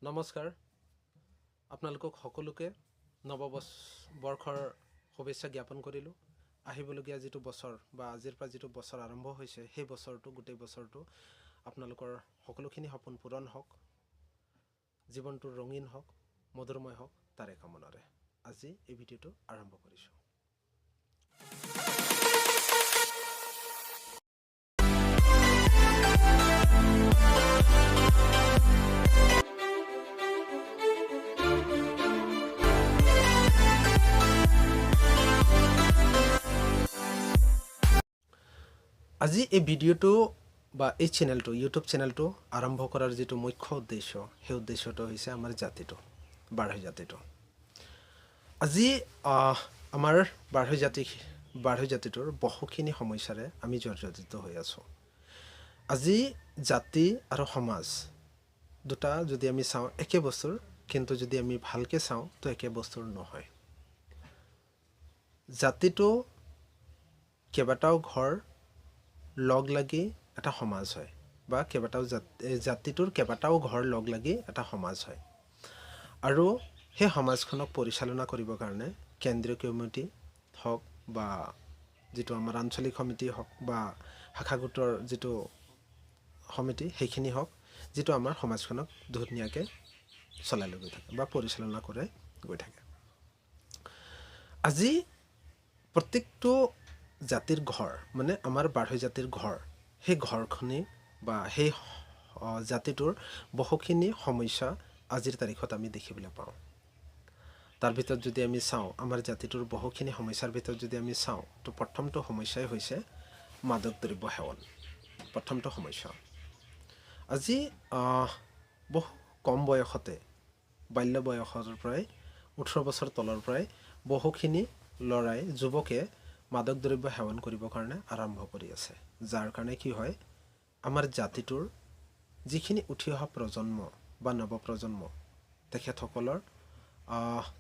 নমস্কাৰ আপোনালোকক সকলোকে নৱবৰ্ষৰ শুভেচ্ছা জ্ঞাপন কৰিলোঁ। আহিবলগীয়া যিটো বছৰ বা আজিৰ পৰা যিটো বছৰ আৰম্ভ হৈছে সেই বছৰটো গোটেই বছৰটো আপোনালোকৰ সকলোখিনি সপোন পূৰণ হওক, জীৱনটো ৰঙীন হওক, মধুৰময় হওক তাৰে কামনাৰে আজি এই ভিডিঅ'টো আৰম্ভ কৰিছোঁ। আজি এই ভিডিঅ'টো বা এই চেনেলটো ইউটিউব চেনেলটো আৰম্ভ কৰাৰ যিটো মুখ্য উদ্দেশ্য সেই উদ্দেশ্যটো হৈছে আমাৰ জাতিটো, বাঢ়ৈ জাতিটো। আজি আমাৰ বাঢ়ৈ জাতিটোৰ বহুখিনি সমস্যাৰে আমি জৰ্জৰিত হৈ আছোঁ। আজি জাতি আৰু সমাজ দুটা যদি আমি চাওঁ একে বস্তুৰ, কিন্তু যদি আমি ভালকৈ চাওঁ তো একে বস্তুৰ নহয়। জাতিটো কেইবাটাও ঘৰ লগ লাগি এটা সমাজ হয় বা জাতিটোৰ কেইবাটাও ঘৰ লগ লাগি এটা সমাজ হয়। আৰু সেই সমাজখনক পৰিচালনা কৰিবৰ কাৰণে কেন্দ্ৰীয় কমিটি হওক বা যিটো আমাৰ আঞ্চলিক সমিতি হওক বা শাখা গোটৰ যিটো সমিতি সেইখিনি হওক, যিটো আমাৰ সমাজখনক ধুনীয়াকৈ চলাই লৈ গৈ থাকে বা পৰিচালনা কৰে গৈ থাকে। আজি প্ৰত্যেকটো জাতিৰ ঘৰ মানে আমাৰ বাঢ়ৈ জাতিৰ ঘৰ, সেই ঘৰখনি বা সেই জাতিটোৰ বহুখিনি সমস্যা আজিৰ তাৰিখত আমি দেখিবলৈ পাওঁ। তাৰ ভিতৰত যদি আমি চাওঁ আমাৰ জাতিটোৰ বহুখিনি সমস্যাৰ ভিতৰত যদি আমি চাওঁ তো প্ৰথমটো সমস্যাই হৈছে মাদক দ্ৰব্য সেৱন। প্ৰথমটো সমস্যা আজি বহু কম বয়সতে, বাল্য বয়সৰ পৰাই 18 বছৰ তলৰ পৰাই বহুখিনি ল'ৰাই যুৱকে মাদক দ্ৰব্য সেৱন কৰিবৰ কাৰণে আৰম্ভ কৰি আছে। যাৰ কাৰণে কি হয়, আমাৰ জাতিটোৰ যিখিনি উঠি অহা প্ৰজন্ম বা নৱপ্ৰজন্ম তেখেতসকলৰ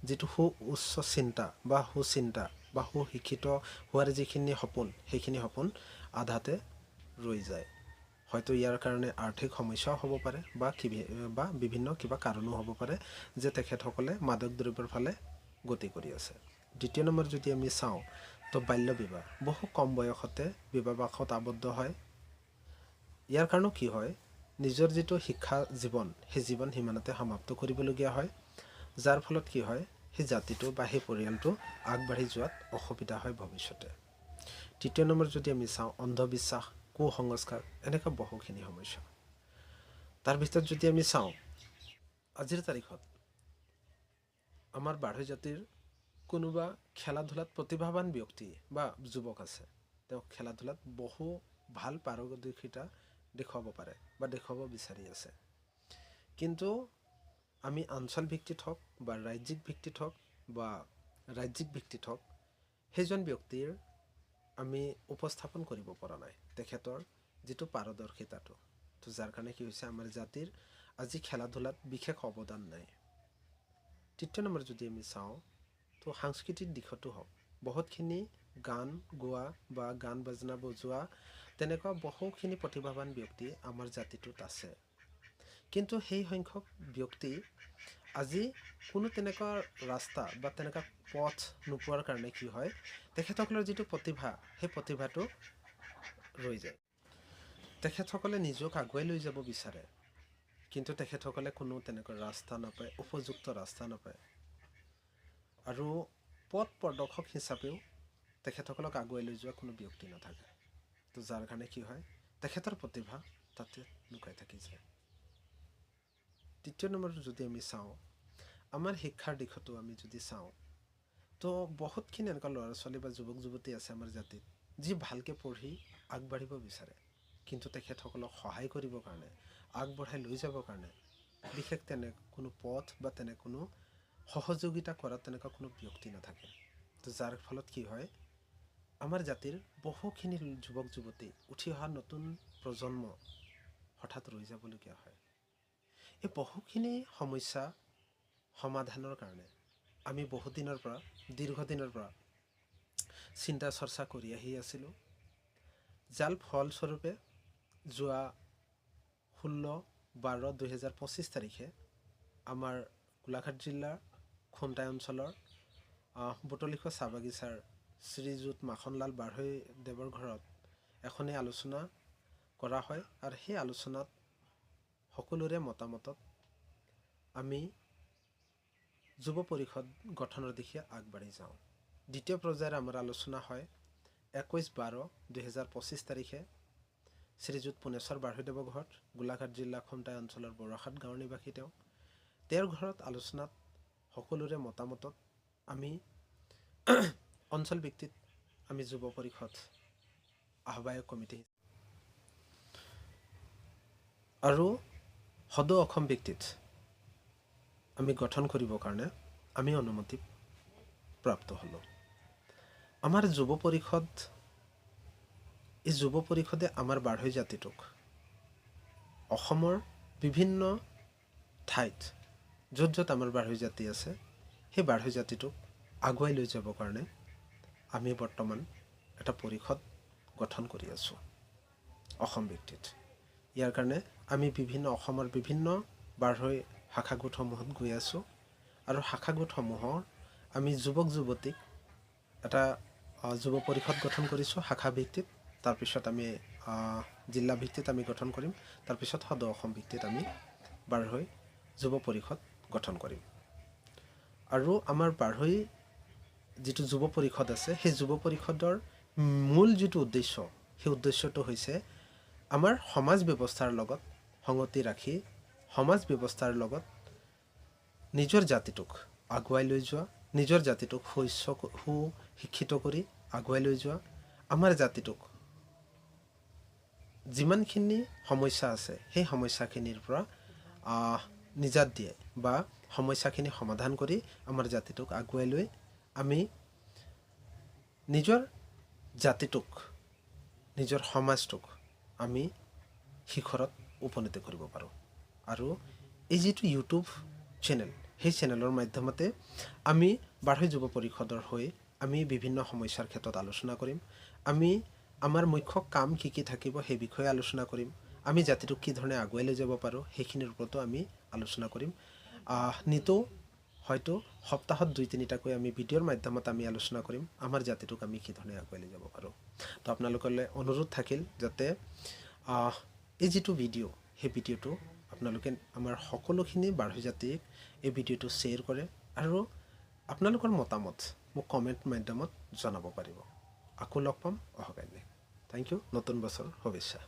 যিটো উচ্চ চিন্তা বা সুচিন্তা বা সুশিক্ষিত হোৱাৰ যিখিনি সপোন সেইখিনি সপোন আধাতে ৰৈ যায়। হয়তো ইয়াৰ কাৰণে আৰ্থিক সমস্যাও হ'ব পাৰে বা বিভিন্ন কিবা কাৰণো হ'ব পাৰে যে তেখেতসকলে মাদক দ্ৰব্যৰ ফালে গতি কৰি আছে। দ্বিতীয় নম্বৰ যদি আমি চাওঁ তো বাল্য বিবাহ, বহু কম বয়সতে বিবাহপাশত আবদ্ধ হয়। ইয়াৰ কাৰণেও কি হয়, নিজৰ যিটো শিক্ষা জীৱন সেই জীৱন সিমানতে সমাপ্ত কৰিবলগীয়া হয়। যাৰ ফলত কি হয়, সেই জাতিটো বা সেই পৰিয়ালটো আগবাঢ়ি যোৱাত অসুবিধা হয় ভৱিষ্যতে। তৃতীয় নম্বৰ যদি আমি চাওঁ অন্ধবিশ্বাস, কুসংস্কাৰ, এনেকুৱা বহুখিনি সমস্যা। তাৰ ভিতৰত যদি আমি চাওঁ আজিৰ তাৰিখত আমাৰ বাঢ়ৈ জাতিৰ কোনোবা খেলা ধূলাত প্ৰতিভাৱান ব্যক্তি বা যুৱক আছে, তেওঁ খেলা ধূলাত বহু ভাল পাৰদৰ্শিতা দেখুৱাব পাৰে বা দেখুৱাব বিচাৰি আছে, কিন্তু আমি অঞ্চল ভিত্তিত হওক বা ৰাজ্যিক ভিত্তিত হওক সেইজন ব্যক্তিৰ আমি উপস্থাপন কৰিব পৰা নাই তেখেতৰ যিটো পাৰদৰ্শিতাটো। তো যাৰ কাৰণে কি হৈছে, আমাৰ জাতিৰ আজি খেলা ধূলাত বিশেষ অৱদান নাই। তৃতীয় নম্বৰ যদি আমি চাওঁ তো সাংস্কৃতিক দিশতো হওক, বহুতখিনি গান গোৱা বা গান বাজনা বজোৱা তেনেকুৱা বহুখিনি প্ৰতিভাৱান ব্যক্তি আমাৰ জাতিটোত আছে, কিন্তু সেই সংখ্যক ব্যক্তি আজি কোনো তেনেকুৱা ৰাস্তা বা তেনেকুৱা পথ নোপোৱাৰ কাৰণে কি হয়, তেখেতসকলৰ যিটো প্ৰতিভা সেই প্ৰতিভাটো ৰৈ যায়। তেখেতসকলে নিজক আগুৱাই লৈ যাব বিচাৰে, কিন্তু তেখেতসকলে কোনো তেনেকুৱা ৰাস্তা নাপায়, উপযুক্ত ৰাস্তা নাপায়। আৰু পথ প্ৰদৰ্শক হিচাপেও তেখেতসকলক আগুৱাই লৈ যোৱা কোনো ব্যক্তি নাথাকে। তো যাৰ কাৰণে কি হয়, তেখেতৰ প্ৰতিভা তাতে লুকাই থাকি যায়। তৃতীয় নম্বৰটো যদি আমি চাওঁ, আমাৰ শিক্ষাৰ দিশতো আমি যদি চাওঁ তো বহুতখিনি এনেকুৱা ল'ৰা ছোৱালী বা যুৱক যুৱতী আছে আমাৰ জাতিত যি ভালকৈ পঢ়ি আগবাঢ়িব বিচাৰে, কিন্তু তেখেতসকলক সহায় কৰিবৰ কাৰণে, আগবঢ়াই লৈ যাবৰ কাৰণে বিশেষ তেনে কোনো পথ বা তেনে কোনো সহযোগিতা কৰাত তেনেকুৱা কোনো ব্যক্তি নাথাকে। তো যাৰ ফলত কি হয়, আমাৰ জাতিৰ বহুখিনি যুৱক যুৱতী, উঠি অহা নতুন প্ৰজন্ম হঠাৎ ৰৈ যাবলগীয়া হয়। এই বহুখিনি সমস্যা সমাধানৰ কাৰণে আমি দীৰ্ঘদিনৰ পৰা চিন্তা চৰ্চা কৰি আহি আছিলোঁ, যাৰ ফলস্বৰূপে যোৱা 16/12/2025 তাৰিখে আমাৰ গোলাঘাট জিলাৰ খুমটাই অঞ্চলৰ বুটলিখোৱা চাহ বাগিচাৰ শ্ৰীযুত মাখনলাল বাঢ়ৈদেৱৰ ঘৰত এখনি আলোচনা কৰা হয় আৰু সেই আলোচনাত সকলোৰে মতামতত আমি যুৱ পৰিষদ গঠনৰ দিশে আগবাঢ়ি যাওঁ। দ্বিতীয় পৰ্যায়ৰ আমাৰ আলোচনা হয় 21/12/2025 তাৰিখে শ্ৰীযুত পুনেশ্বৰ বাঢ়ৈদেৱৰ ঘৰত, গোলাঘাট জিলা খুমটাই অঞ্চলৰ বৰহাট গাঁৱৰ নিবাসী তেওঁৰ ঘৰত আলোচনাত সকলোৰে মতামতত আমি অঞ্চল ভিত্তিত আমি যুৱ পৰিষদ আহ্বায়ক কমিটি আৰু সদৌ অসম ভিত্তিত আমি গঠন কৰিবৰ কাৰণে আমি অনুমতি প্ৰাপ্ত হ'লোঁ। আমাৰ যুৱ পৰিষদ, এই যুৱ পৰিষদে আমাৰ বাঢ়ৈ জাতিটোক অসমৰ বিভিন্ন ঠাইত য'ত য'ত আমাৰ বাঢ়ৈ জাতি আছে সেই বাঢ়ৈ জাতিটোক আগুৱাই লৈ যাবৰ কাৰণে আমি বৰ্তমান এটা পৰিষদ গঠন কৰি আছোঁ অসম ভিত্তিত। ইয়াৰ কাৰণে আমি অসমৰ বিভিন্ন বাঢ়ৈ শাখা গোটসমূহত গৈ আছোঁ আৰু শাখা গোটসমূহৰ আমি যুৱক যুৱতীক এটা যুৱ পৰিষদ গঠন কৰিছোঁ শাখা ভিত্তিত। তাৰপিছত আমি জিলা ভিত্তিত আমি গঠন কৰিম। তাৰপিছত সদৌ অসম ভিত্তিত আমি বাঢ়ৈ যুৱ পৰিষদ গঠন কৰিম। আৰু আমাৰ বাঢ়ৈ যিটো যুৱ পৰিষদ আছে সেই যুৱ পৰিষদৰ মূল যিটো উদ্দেশ্য, সেই উদ্দেশ্যটো হৈছে আমাৰ সমাজ ব্যৱস্থাৰ লগত সংগতি ৰাখি সমাজ ব্যৱস্থাৰ লগত নিজৰ জাতিটোক আগুৱাই লৈ যোৱা, নিজৰ জাতিটোক সুশিক্ষিত কৰি আগুৱাই লৈ যোৱা, আমাৰ জাতিটোক যিমানখিনি সমস্যা আছে সেই সমস্যাখিনিৰ পৰা নিজাত দিয়ে বা সমস্যাখিনি সমাধান কৰি আমাৰ জাতিটোক আগুৱাই লৈ আমি নিজৰ জাতিটোক, নিজৰ সমাজটোক আমি শিখৰত উপনীত কৰিব পাৰোঁ। আৰু এই যিটো ইউটিউব চেনেল, সেই চেনেলৰ মাধ্যমতে আমি বাঢ়ৈ যুৱ পৰিষদৰ হৈ আমি বিভিন্ন সমস্যাৰ ক্ষেত্ৰত আলোচনা কৰিম। আমি আমাৰ মুখ্য কাম কি কি থাকিব সেই বিষয়ে আলোচনা কৰিম। আমি জাতিটোক কি ধৰণে আগুৱাই লৈ যাব পাৰোঁ সেইখিনিৰ ওপৰতো আমি আলোচনা কৰিম। নিতৌ হয়তো সপ্তাহত 2-3টাকৈ আমি ভিডিঅ'ৰ মাধ্যমত আমি আলোচনা কৰিম আমাৰ জাতিটোক আমি কি ধৰণে আগুৱাই লৈ যাব পাৰোঁ। তো আপোনালোকলৈ অনুৰোধ থাকিল যাতে এই যিটো ভিডিঅ' সেই ভিডিঅ'টো আপোনালোকে আমাৰ সকলোখিনি বাঢ়ৈ জাতিক এই ভিডিঅ'টো শ্বেয়াৰ কৰে আৰু আপোনালোকৰ মতামত মোক কমেণ্ট মাধ্যমত জনাব পাৰিব। আকৌ লগ পাম অহাকাইলৈ। Thank U. নতুন বছৰ শুভেচ্ছা।